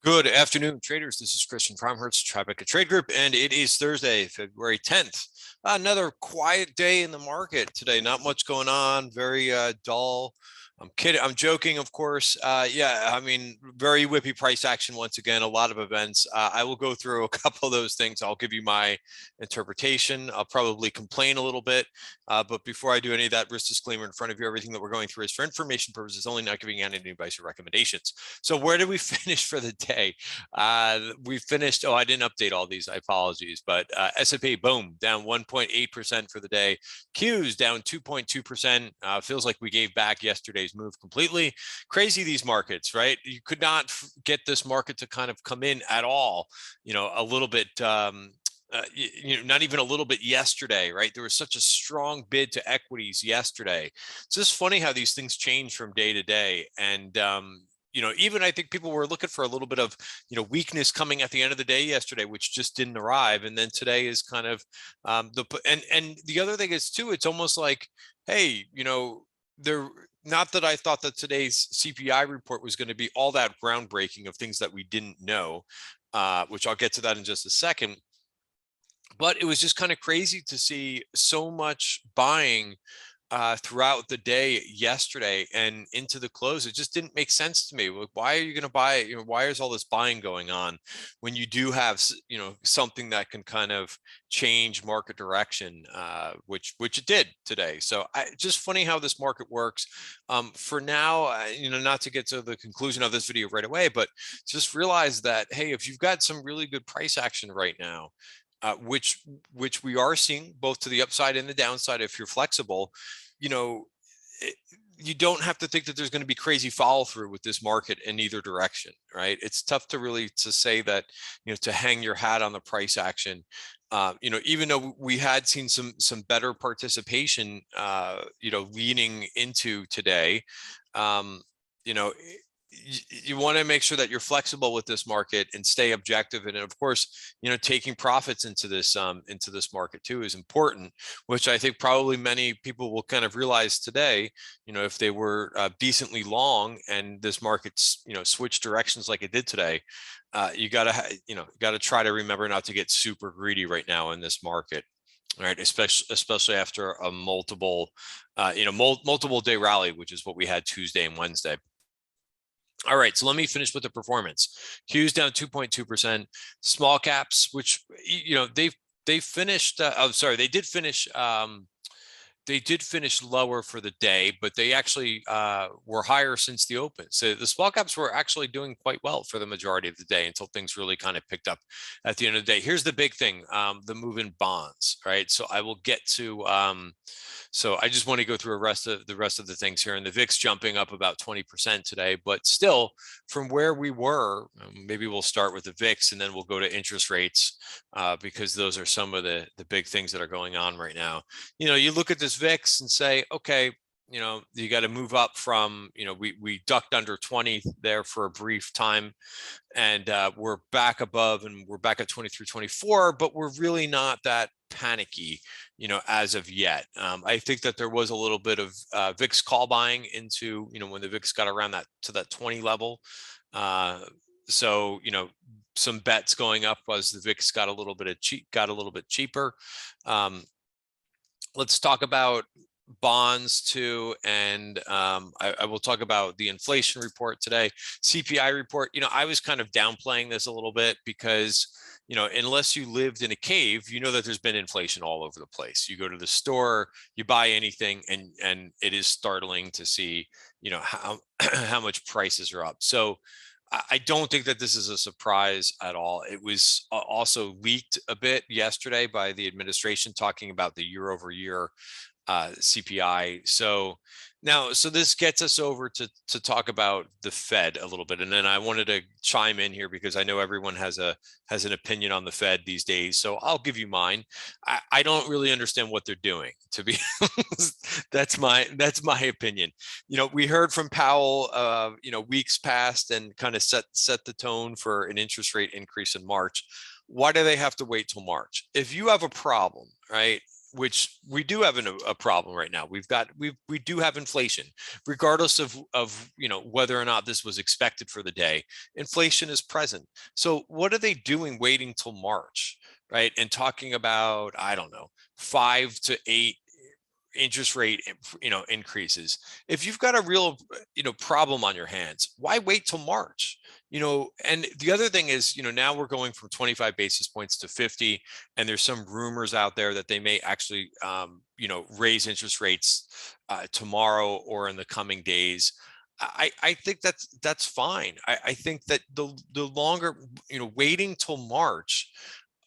Good afternoon, traders. This is Christian from Tribeca Trade Group, and it is Thursday, February 10th. Another quiet day in the market today. Not much going on. Very dull. I'm kidding. I'm joking, of course. Yeah, I mean, very whippy price action once again. A lot of events. I will go through a couple of those things. I'll give you my interpretation. I'll probably complain a little bit. But before I do any of that, risk disclaimer in front of you, everything that we're going through is for information purposes only, not giving any advice or recommendations. So where did we finish for the day? We finished, I didn't update all these, I apologies, but S&P, boom, down 1.8% for the day. Q's down 2.2%. Feels like we gave back yesterday's move completely. Crazy, these markets, right? You could not get this market to kind of come in at all, a little bit, not even a little bit yesterday, right? There was such a strong bid to equities yesterday. It's just funny how these things change from day to day. And, even I think people were looking for a little bit of, weakness coming at the end of the day yesterday, which just didn't arrive. And then today is kind of and the other thing is too, it's almost like, hey, there, not that I thought that today's CPI report was going to be all that groundbreaking of things that we didn't know, which I'll get to that in just a second. But it was just kind of crazy to see so much buying throughout the day yesterday and into the close. It just didn't make sense to me. Why are you going to buy it? Why is all this buying going on when you do have, something that can kind of change market direction, which it did today. So just funny how this market works. For now, not to get to the conclusion of this video right away, but just realize that, hey, if you've got some really good price action right now, which we are seeing both to the upside and the downside, if you're flexible, you don't have to think that there's going to be crazy follow through with this market in either direction, right? It's tough to say that, to hang your hat on the price action. Even though we had seen some better participation, leaning into today, you want to make sure that you're flexible with this market and stay objective. And of course, taking profits into this market too is important, which I think probably many people will kind of realize today. If they were decently long and this market's switched directions like it did today, you gotta try to remember not to get super greedy right now in this market. All right, especially after a multiple day rally, which is what we had Tuesday and Wednesday. All right, so let me finish with the performance. Q's down 2.2%. Small caps, which they finished. They did finish. They did finish lower for the day, but they actually were higher since the open. So the small caps were actually doing quite well for the majority of the day until things really kind of picked up at the end of the day. Here's the big thing: the move in bonds, right? So I will get to. So I just want to go through the rest of the things here, and the VIX jumping up about 20% today, but still from where we were. Maybe we'll start with the VIX and then we'll go to interest rates, because those are some of the big things that are going on right now. You look at this VIX and say, okay, you got to move up from, we ducked under 20 there for a brief time, and we're back above and we're back at 23, 24, but we're really not that panicky, as of yet. I think that there was a little bit of VIX call buying into, when the VIX got around that 20 level. So, some bets going up as the VIX got a little bit cheaper. Let's talk about bonds too, and I will talk about the inflation report today, CPI report. I was kind of downplaying this a little bit because unless you lived in a cave, that there's been inflation all over the place. You go to the store, you buy anything, and it is startling to see how how much prices are up. So I don't think that this is a surprise at all. It was also leaked a bit yesterday by the administration, talking about the year over year CPI. So this gets us over to talk about the Fed a little bit, and then I wanted to chime in here because I know everyone has an opinion on the Fed these days. So I'll give you mine. I don't really understand what they're doing, to be honest. That's my opinion. We heard from Powell, weeks past, and kind of set the tone for an interest rate increase in March. Why do they have to wait till March? If you have a problem, right? which we do have a problem right now. We do have inflation, regardless of whether or not this was expected for the day. Inflation is present. So what are they doing waiting till March, right? And talking about, I don't know, 5 to 8 interest rate increases. If you've got a real problem on your hands, why wait till March? And the other thing is, now we're going from 25 basis points to 50, and there's some rumors out there that they may actually raise interest rates tomorrow or in the coming days. I think that's fine. I think that the longer, waiting till March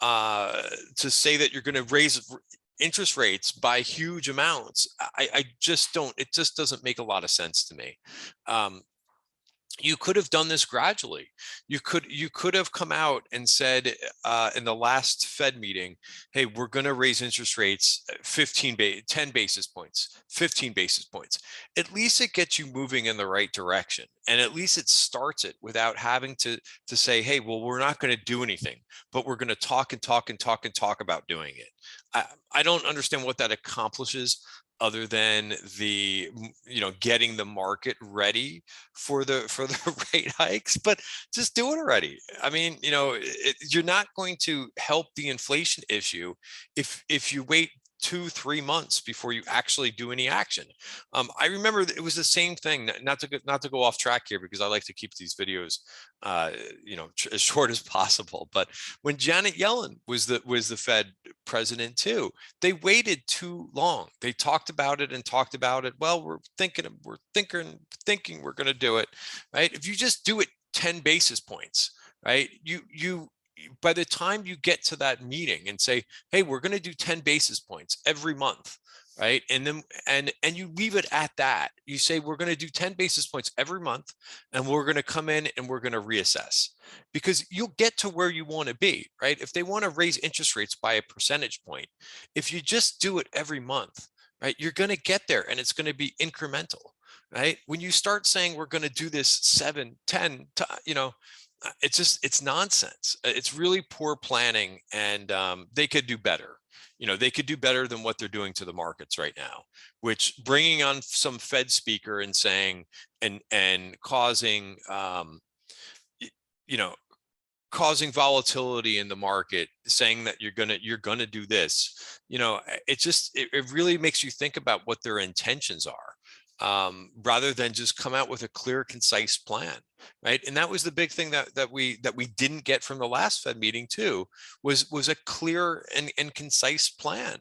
to say that you're going to raise interest rates by huge amounts, I just don't, it just doesn't make a lot of sense to me. You could have done this gradually. You could have come out and said in the last Fed meeting, hey, we're going to raise interest rates 10 basis points, 15 basis points. At least it gets you moving in the right direction. And at least it starts it without having to say, hey, well, we're not going to do anything, but we're going to talk and talk and talk and talk about doing it. I don't understand what that accomplishes, other than the getting the market ready for the rate hikes. But just do it already. I mean, you're not going to help the inflation issue if you wait 2-3 months before you actually do any action. I remember it was the same thing. Not to go off track here, because I like to keep these videos as short as possible. But when Janet Yellen was the Fed president too, they waited too long. They talked about it and talked about it. Well, we're thinking we're going to do it, right? If you just do it 10 basis points, right? You by the time you get to that meeting and say, hey, we're going to do 10 basis points every month, right? And then and you leave it at that. You say, we're going to do 10 basis points every month, and we're going to come in and we're going to reassess, because you'll get to where you want to be, right? If they want to raise interest rates by a percentage point, if you just do it every month, right, you're going to get there, and it's going to be incremental, right? When you start saying we're going to do this 7, 10, it's nonsense. It's really poor planning, and they could do better. They could do better than what they're doing to the markets right now, which bringing on some Fed speaker and saying and causing causing volatility in the market, saying that you're gonna do this. It really makes you think about what their intentions are, rather than just come out with a clear, concise plan, right? And that was the big thing that we didn't get from the last Fed meeting too, was a clear and concise plan,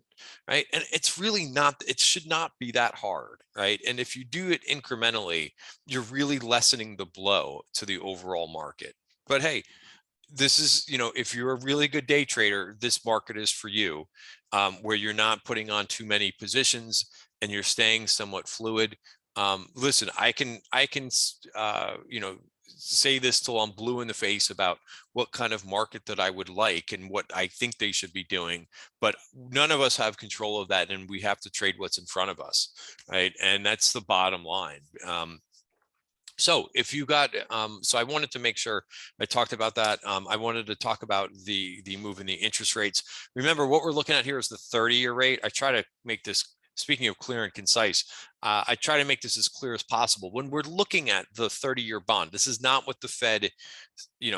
right? And it's really not, it should not be that hard, right? And if you do it incrementally, you're really lessening the blow to the overall market. But hey, this is, if you're a really good day trader, this market is for you, where you're not putting on too many positions and you're staying somewhat fluid. Listen, I can say this till I'm blue in the face about what kind of market that I would like and what I think they should be doing, but none of us have control of that, and we have to trade what's in front of us, right? And that's the bottom line. So if you got, so I wanted to make sure I talked about that. I wanted to talk about the move in the interest rates. Remember, what we're looking at here is the 30-year rate. I try to make this, speaking of clear and concise, I try to make this as clear as possible. When we're looking at the 30-year bond, this is not what the Fed,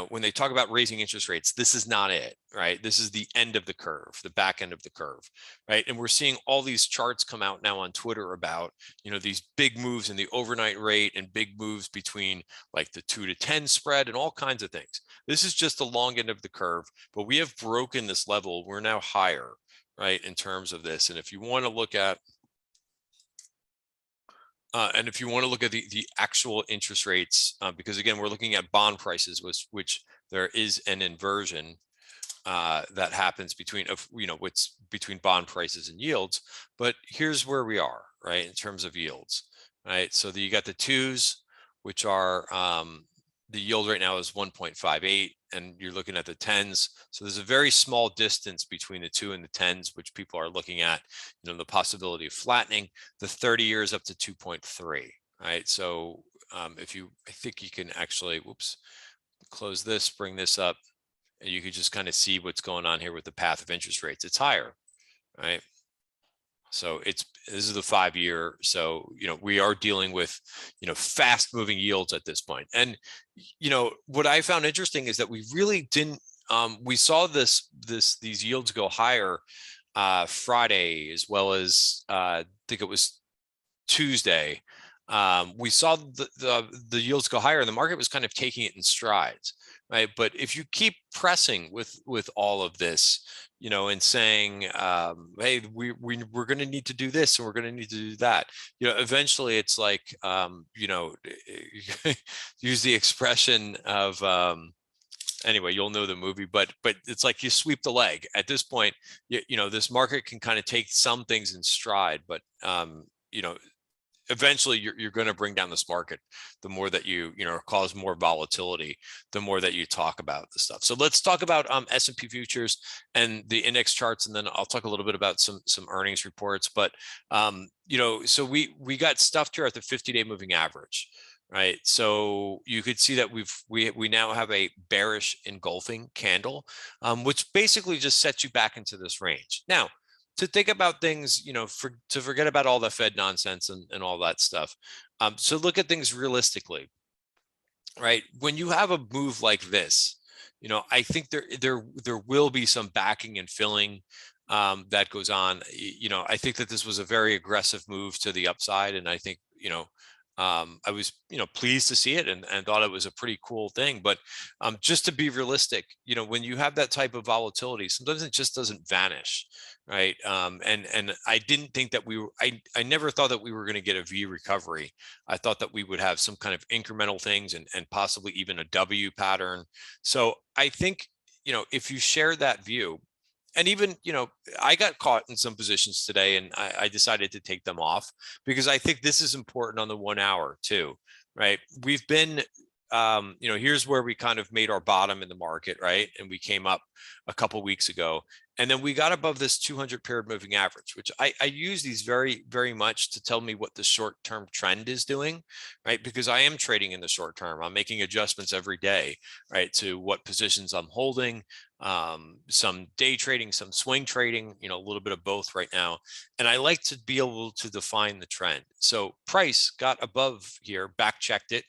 when they talk about raising interest rates, this is not it, right? This is the end of the curve, the back end of the curve, right? And we're seeing all these charts come out now on Twitter about, these big moves in the overnight rate and big moves between like the 2 to 10 spread and all kinds of things. This is just the long end of the curve, but we have broken this level. We're now higher, right, in terms of this. And if you want to look at the actual interest rates, because again, we're looking at bond prices, which there is an inversion that happens between what's between bond prices and yields. But here's where we are, right, in terms of yields, right? So you got the twos, which are the yield right now is 1.58, and you're looking at the tens. So there's a very small distance between the 2 and the tens, which people are looking at, the possibility of flattening. The 30 years up to 2.3, right? So I think you can actually, close this, bring this up, and you could just kind of see what's going on here with the path of interest rates. It's higher, right? So this is the 5-year. So, we are dealing with, fast moving yields at this point. And, what I found interesting is that we really didn't, we saw these yields go higher Friday, as well as I think it was Tuesday. We saw the yields go higher, and the market was kind of taking it in strides, right? But if you keep pressing with all of this, and saying, hey, we're going to need to do this, and we're going to need to do that, eventually it's like, use the expression of, anyway, you'll know the movie, but it's like you sweep the leg at this point. This market can kind of take some things in stride, but eventually you're going to bring down this market. The more that you cause more volatility, the more that you talk about the stuff. So let's talk about S&P futures and the index charts, and then I'll talk a little bit about some earnings reports. But so we got stuffed here at the 50-day moving average, right? So you could see that we now have a bearish engulfing candle, which basically just sets you back into this range. Now, to think about things, to forget about all the Fed nonsense and all that stuff. So look at things realistically, right? When you have a move like this, I think there will be some backing and filling that goes on. I think that this was a very aggressive move to the upside, and I think I was pleased to see it and thought it was a pretty cool thing. But just to be realistic, when you have that type of volatility, sometimes it just doesn't vanish, right? And I didn't think that I never thought that we were going to get a V recovery. I thought that we would have some kind of incremental things and possibly even a W pattern. So I think, if you share that view, and even, I got caught in some positions today, and I decided to take them off because I think this is important on the 1 hour too, right? We've been, here's where we kind of made our bottom in the market, right? And we came up a couple of weeks ago, and then we got above this 200 period moving average, which I use these very, very much to tell me what the short-term trend is doing, right? Because I am trading in the short term. I'm making adjustments every day, right, to what positions I'm holding, some day trading, some swing trading, a little bit of both right now. And I like to be able to define the trend. So price got above here, back checked it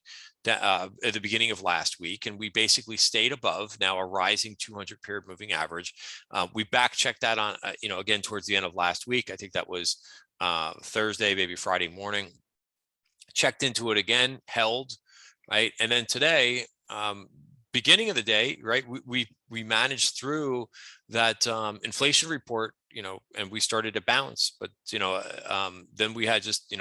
at the beginning of last week, and we basically stayed above now a rising 200 period moving average. We back checked that on, again, towards the end of last week. I think that was Thursday, maybe Friday morning. Checked into it again, held, right? And then today, beginning of the day, right, we managed through that inflation report, and we started to bounce. But then we had just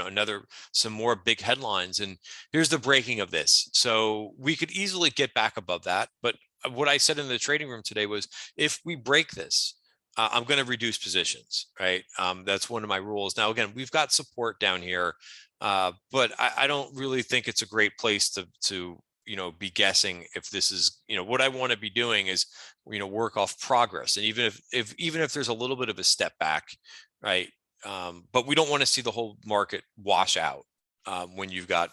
some more big headlines. And here's the breaking of this. So we could easily get back above that. But what I said in the trading room today was, if we break this, I'm going to reduce positions, right? That's one of my rules. Now, again, we've got support down here, but I don't really think it's a great place to be guessing if this is, what I want to be doing is, work off progress. And even if there's a little bit of a step back, right? But we don't want to see the whole market wash out when you've got,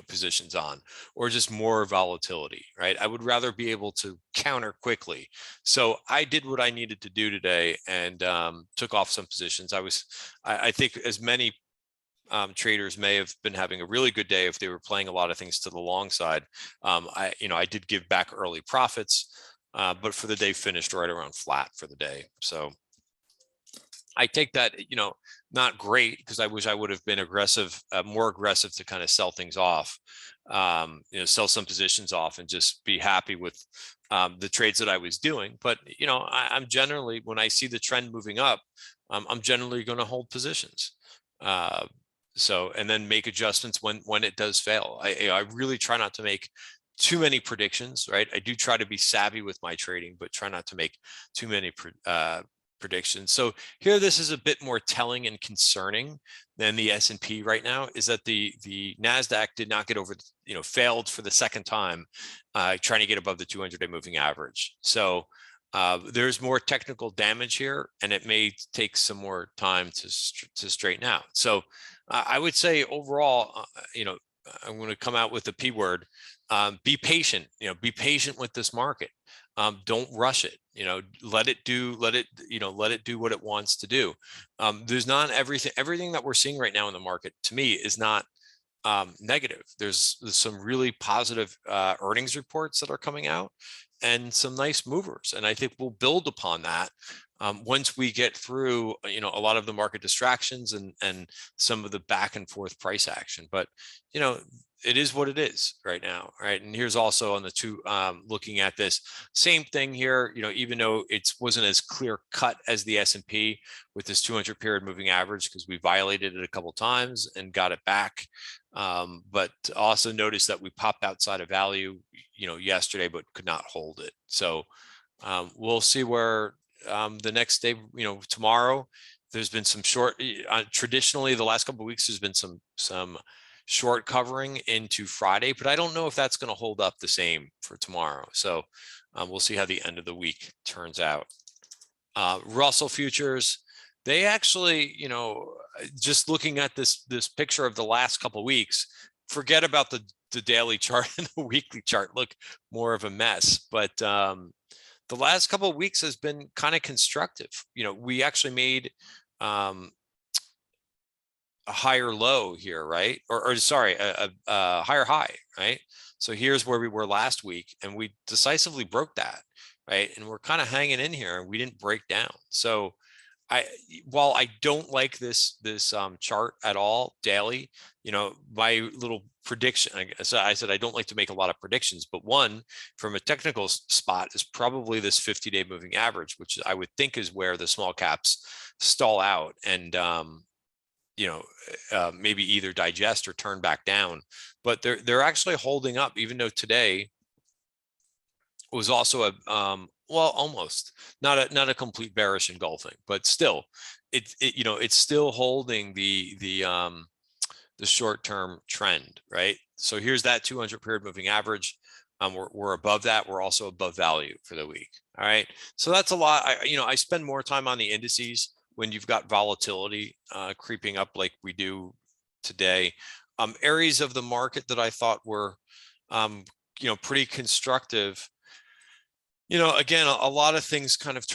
positions on, or just more volatility, right? I would rather be able to counter quickly. So I did what I needed to do today and took off some positions. I think as many traders may have been having a really good day if they were playing a lot of things to the long side. I did give back early profits, but for the day finished right around flat for the day. So I take that, not great, because I wish I would have been more aggressive to kind of sell things off, sell some positions off and just be happy with the trades that I was doing. But, I'm generally, when I see the trend moving up, I'm generally going to hold positions. And then make adjustments when it does fail. I really try not to make too many predictions, right? I do try to be savvy with my trading, but try not to make too many predictions. So here, this is a bit more telling and concerning than the S&P right now, is that the NASDAQ did not get over, failed for the second time, trying to get above the 200-day moving average. So there's more technical damage here, and it may take some more time to straighten out. So I would say overall, I'm going to come out with the P word. Be patient. Be patient with this market. Don't rush it. Let it do what it wants to do. There's not everything that we're seeing right now in the market, to me, is not negative. There's some really positive earnings reports that are coming out, and some nice movers. And I think we'll build upon that once we get through, a lot of the market distractions and some of the back and forth price action. But, it is what it is right now, right? And here's also on the two, looking at this same thing here, even though it wasn't as clear cut as the S&P with this 200 period moving average, because we violated it a couple times and got it back. But also notice that we popped outside of value, yesterday, but could not hold it. So we'll see where the next day, tomorrow, there's been some short, traditionally the last couple of weeks, there's been some short covering into Friday, but I don't know if that's going to hold up the same for tomorrow. So we'll see how the end of the week turns out. Russell futures, they actually, just looking at this picture of the last couple of weeks, forget about the daily chart and the weekly chart look more of a mess. But the last couple of weeks has been kind of constructive. We actually made a higher low here, right? Or sorry, a higher high, right? So here's where we were last week, and we decisively broke that, right? And we're kind of hanging in here, and we didn't break down. So while I don't like this chart at all daily, my little prediction, I said I don't like to make a lot of predictions, but one from a technical spot is probably this 50-day moving average, which I would think is where the small caps stall out and maybe either digest or turn back down. But they're actually holding up, even though today was also a well, almost not a complete bearish engulfing, but still it's still holding the short-term trend, right? So here's that 200 period moving average. We're above that. We're also above value for the week. All right. So that's a lot. I spend more time on the indices when you've got volatility creeping up like we do today. Areas of the market that I thought were, pretty constructive. Again, a lot of things kind of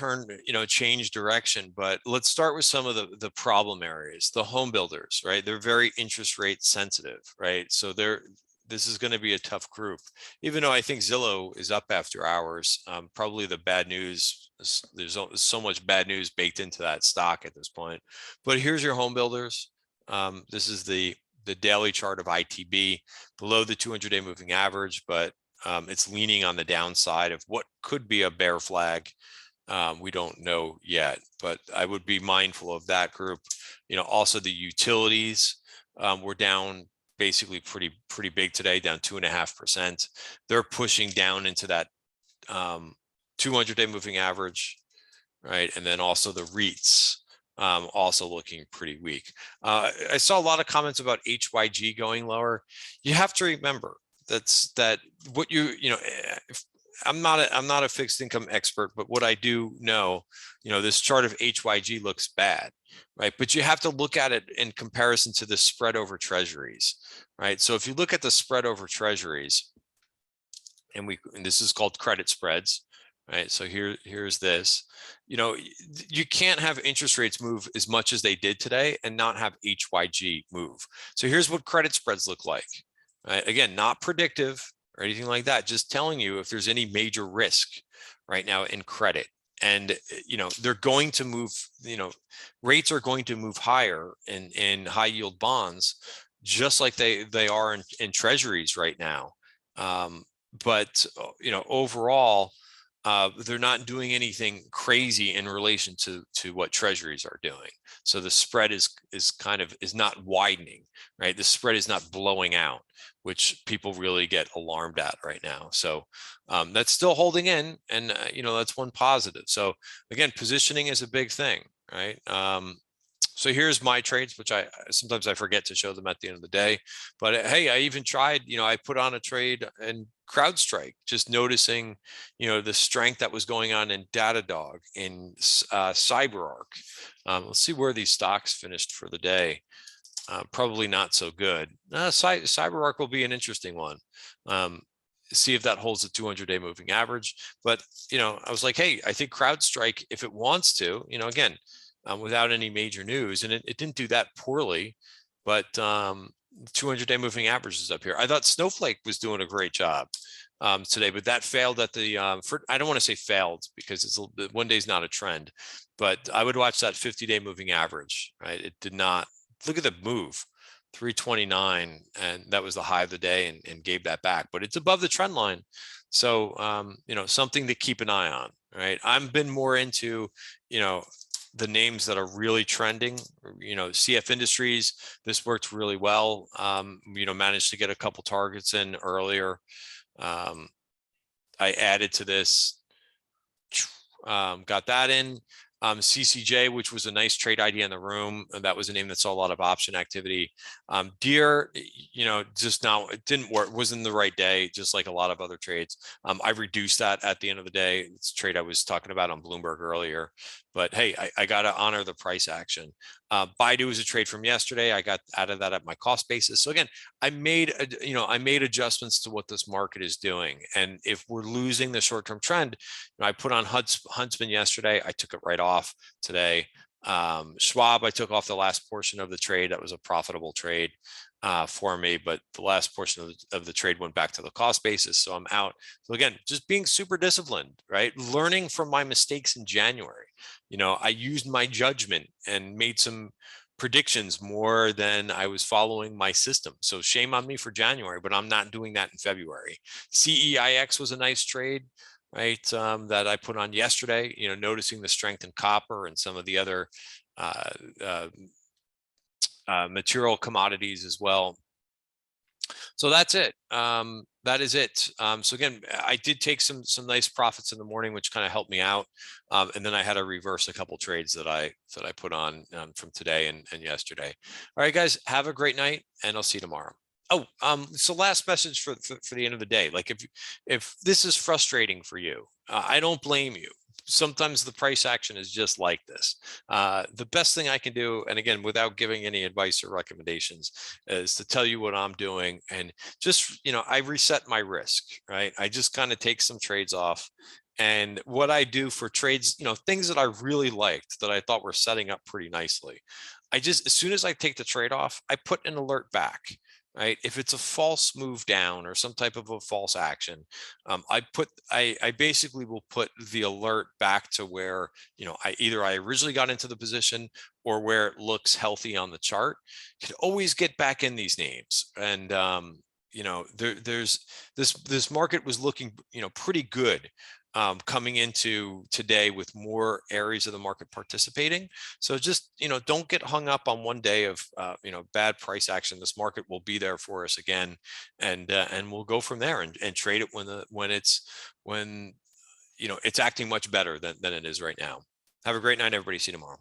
change direction, but let's start with some of the problem areas. The home builders, right? They're very interest rate sensitive, right? So this is going to be a tough group, even though I think Zillow is up after hours. Probably the bad news, there's so much bad news baked into that stock at this point. But here's your home builders. This is the daily chart of ITB below the 200-day moving average, but it's leaning on the downside of what could be a bear flag. We don't know yet, but I would be mindful of that group. Also the utilities were down basically pretty big today, down 2.5%. They're pushing down into that 200-day moving average, right? And then also the REITs also looking pretty weak. I saw a lot of comments about HYG going lower. You have to remember that what I'm not a fixed income expert, but what I do know, this chart of HYG looks bad, right? But you have to look at it in comparison to the spread over treasuries, right? So if you look at the spread over treasuries, and this is called credit spreads, right? So here's this, you can't have interest rates move as much as they did today and not have HYG move. So here's what credit spreads look like. Right? Again, not predictive or anything like that, just telling you if there's any major risk right now in credit. And, they're going to move, rates are going to move higher in high yield bonds, just like they are in treasuries right now. But, overall, they're not doing anything crazy in relation to what treasuries are doing. So the spread is not widening, right? The spread is not blowing out, which people really get alarmed at right now. So that's still holding in, and that's one positive. So again, positioning is a big thing, right? So here's my trades, which sometimes I forget to show them at the end of the day. But hey, I even tried, I put on a trade in CrowdStrike, just noticing, the strength that was going on in Datadog, in CyberArk. Let's see where these stocks finished for the day. Probably not so good. CyberArk will be an interesting one. see if that holds the 200-day moving average. But, I was like, hey, I think CrowdStrike, if it wants to, again, without any major news, and it didn't do that poorly, but 200-day moving average is up here. I thought Snowflake was doing a great job today, but that failed at the, I don't want to say failed because it's one day is not a trend, but I would watch that 50-day moving average, right? It did not, look at the move. 329, and that was the high of the day, and gave that back, but it's above the trend line. So, something to keep an eye on, right? I've been more into, the names that are really trending, CF Industries. This worked really well. Managed to get a couple targets in earlier. I added to this, got that in. CCJ, which was a nice trade idea in the room. That was a name that saw a lot of option activity. Deer, just now it didn't work, wasn't the right day, just like a lot of other trades. I reduced that at the end of the day. It's a trade I was talking about on Bloomberg earlier. But hey, I got to honor the price action. Baidu is a trade from yesterday. I got out of that at my cost basis. So again, I made adjustments to what this market is doing. And if we're losing the short-term trend, I put on Huntsman yesterday. I took it right off today. Schwab, I took off the last portion of the trade. That was a profitable trade for me, but the last portion of the trade went back to the cost basis. So I'm out. So again, just being super disciplined, right? Learning from my mistakes in January. I used my judgment and made some predictions more than I was following my system. So shame on me for January, but I'm not doing that in February. CEIX was a nice trade, right? That I put on yesterday, noticing the strength in copper and some of the other material commodities as well. So that's it. That is it. So again, I did take some nice profits in the morning, which kind of helped me out. And then I had to reverse a couple trades that I put on from today and yesterday. All right, guys, have a great night, and I'll see you tomorrow. Oh, so last message for the end of the day. Like if this is frustrating for you, I don't blame you. Sometimes the price action is just like this. The best thing I can do, and again, without giving any advice or recommendations, is to tell you what I'm doing. And just, I reset my risk, right? I just kind of take some trades off. And what I do for trades, things that I really liked that I thought were setting up pretty nicely, as soon as I take the trade off, I put an alert back. Right? If it's a false move down or some type of a false action, I basically will put the alert back to where, I originally got into the position or where it looks healthy on the chart. You can always get back in these names. And, there's this market was looking, pretty good. Coming into today with more areas of the market participating. So just, don't get hung up on one day of, bad price action. This market will be there for us again. And we'll go from there and trade it when it's acting much better than it is right now. Have a great night, everybody. See you tomorrow.